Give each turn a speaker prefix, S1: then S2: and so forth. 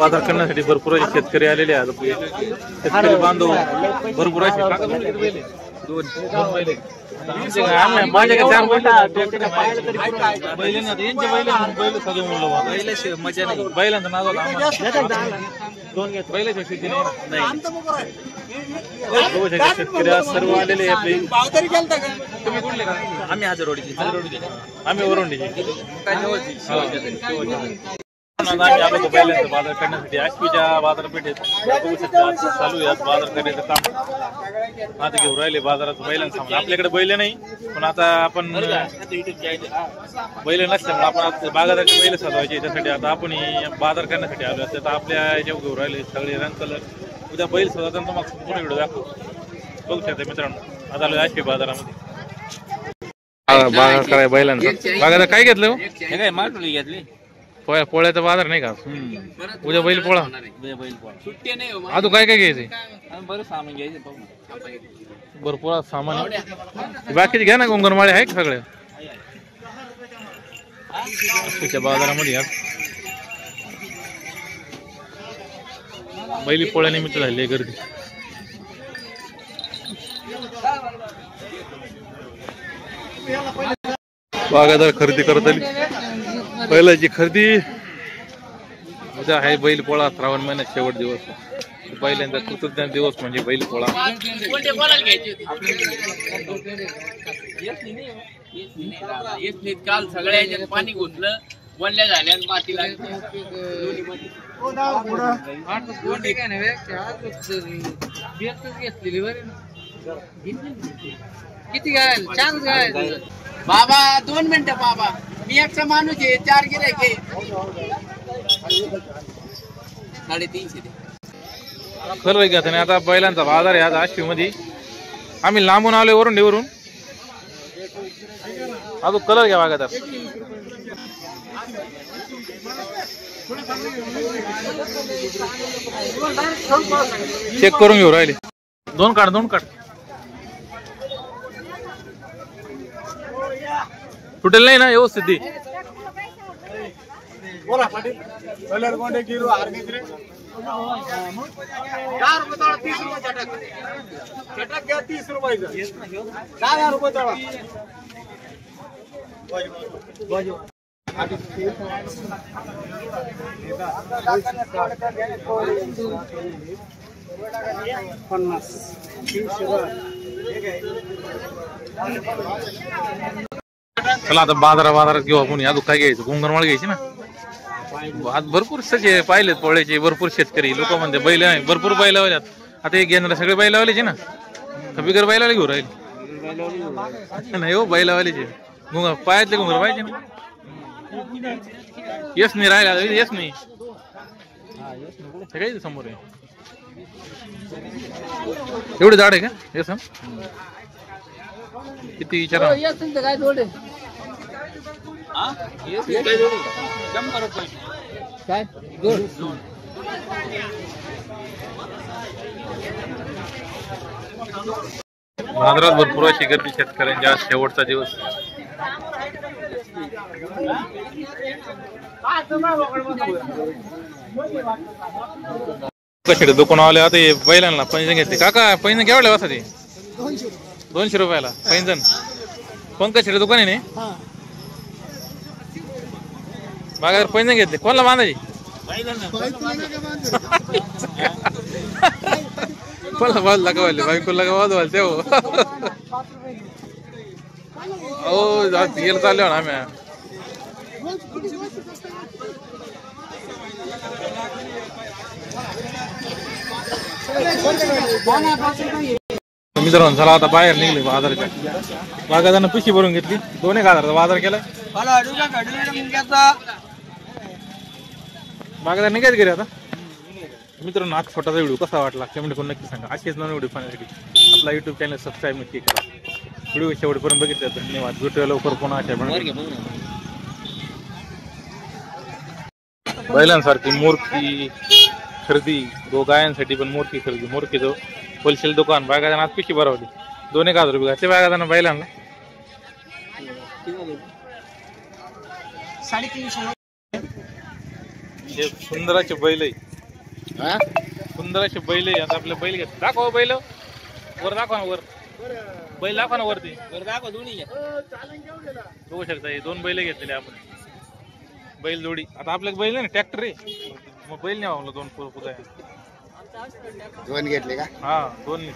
S1: बाजार करण्यासाठी भरपूर शेतकरी आलेले आहेत. शेतकरी बांधव भरपूर आहे. दोन बैल माझ्याकडे 4 बैल मजा नाही. बैलांचा नाद होता बैलाच्या शेती नाही. शेतकरी सर्व आलेले आपले. तुम्ही कुठले का? आम्ही हजारवाडीचे. आम्ही वरवंडीचे. आम्ही आलो बैलांचा बाजार करण्यासाठी. आश्वीच्या बाजारपेठेत चालू आहे बाजार करण्याचं काम. आता घेऊन राहिले बाजारात बैलांचं सामान. आपल्याकडे बैल नाही पण आता आपण बैल नसल्यामुळे आपण बाजाराचे बैल सजवायचे त्यासाठी आता आपण बाजार करण्यासाठी आलो. आता आपल्या याच्यावर घेऊन राहिले सगळे रंग कलर. उद्या बैल सजवताना तुम्हाला पुढे व्हिडिओ दाखवू. बघू शकता मित्रांनो. आता आलो आश्वी बाजारामध्ये बाजार करायला बैलांचा. बाजारात काय घेतलं? हे काय माटोळी घेतली. पोळ्याचा बाजार नाही का? उद्या बैल पोळा. अजून काय काय घ्यायचंय? बरं सामान घ्यायचं. भरपूर सामान. बाकीचे घ्या ना. गोंगरमाळे आहे का सगळे त्याच्या बाजारामध्ये? बैली पोळ्यानिमित्त झाली गर्दी. बागादार खरेदी करत आली. बैलाची खरेदी उद्या आहे. बैल पोळा श्रावण महिन्यात शेवट दिवस. बैलांचा कृतज्ञ दिवस म्हणजे बैल पोळा.
S2: काल सगळ्या पाणी घुसलं. वल्ल्या झाल्या माती लागली. किती गाय? 4 गाय. बाबा 2 मिनिटं. बाबा मी एकटा माणूस आहे. 4 गिऱ्हाईक आहे. 350.
S1: खरं घेत नाही. आता बैलांचा बाजार आहे आज आश्वी मध्ये. आम्ही लांबून आलोय वरून. अजून कलर घ्या बागा. तर चेक करून घेऊ राहिले. 2 काढ. तुटेल नाही ना व्यवस्थित? चला आता बाजारात घेऊ आपण. अजून काय घ्यायचं? गोंगरमाळ घ्यायची ना. आज भरपूर सगळे पाहिलेत पोळ्याचे. भरपूर शेतकरी लोक म्हणते बैल आहे. भरपूर बैलावल्यात. आता हे घेणार सगळे बैलावाल्याचे ना. बिगर बैलावाले घेऊ राहिले नाही हो. बैलावाल्याचे पायातले घुंगर पाहिजे ना. येस नाही राहिला. येस नाही काय समोर आहे. एवढे झाड आहे का? येस किती विचारा.
S2: काय
S1: बाजारात भरपूर अशी गर्दी शेतकऱ्यांच्या. शेवटचा दिवस. कसे दुकान आले. आता बैलांना पैंजण घेतले. काका पैंजण केवढ्या वाजता? ते 200 रुपयाला पैंजण. पंकज दुकान आहे ना. बागा पैंजण घेतले. कोणाला बांधायची? कोणाला बाजू लगावायले? बायकोला लगावायला ते हो. गेलं चाललो ना आम्ही. मित्रांनो चला आता बाहेर निघले बाजाराच्या. बागादानं पिशी भरून घेतली. 2,000 बाजार केला. बागादार निघायच गेले आता. मित्रांनो आज छोटासा व्हिडिओ कसा वाटला कमेंट करून नक्की सांगा. असेच नवीन व्हिडिओ पाहण्यासाठी आपला युट्यूब चॅनल सबस्क्राईब नक्की करा. व्हिडिओ शेवटपर्यंत बघितलं धन्यवाद. भेटूया लवकर पुन्हा अशा बैलांसारखी मोरकी खरेदी. गायांसाठी पण मोरकी खरेदी. मोरकीचं होलसेल दुकान. बागादानं आज पिशी भरवली. 2,000 रुपये घातले बागादानं बैलांना. 350. हे सुंदराचे बैल आहे. सुंदर असे बैल आहे. आता आपले बैल घेत दाखवा बैल वर दाखवा ना वर बैल दाखवा ना वरती
S2: दाखव दोन्ही
S1: बघू शकता हे 2 बैल घेतलेले आपण बैल जोडी. आता आपल्याला बैल नाही ना ट्रॅक्टर आहे मग बैल नाही वागलं 2 पुरा
S2: 2 घेतले का?
S1: हा 2 नाही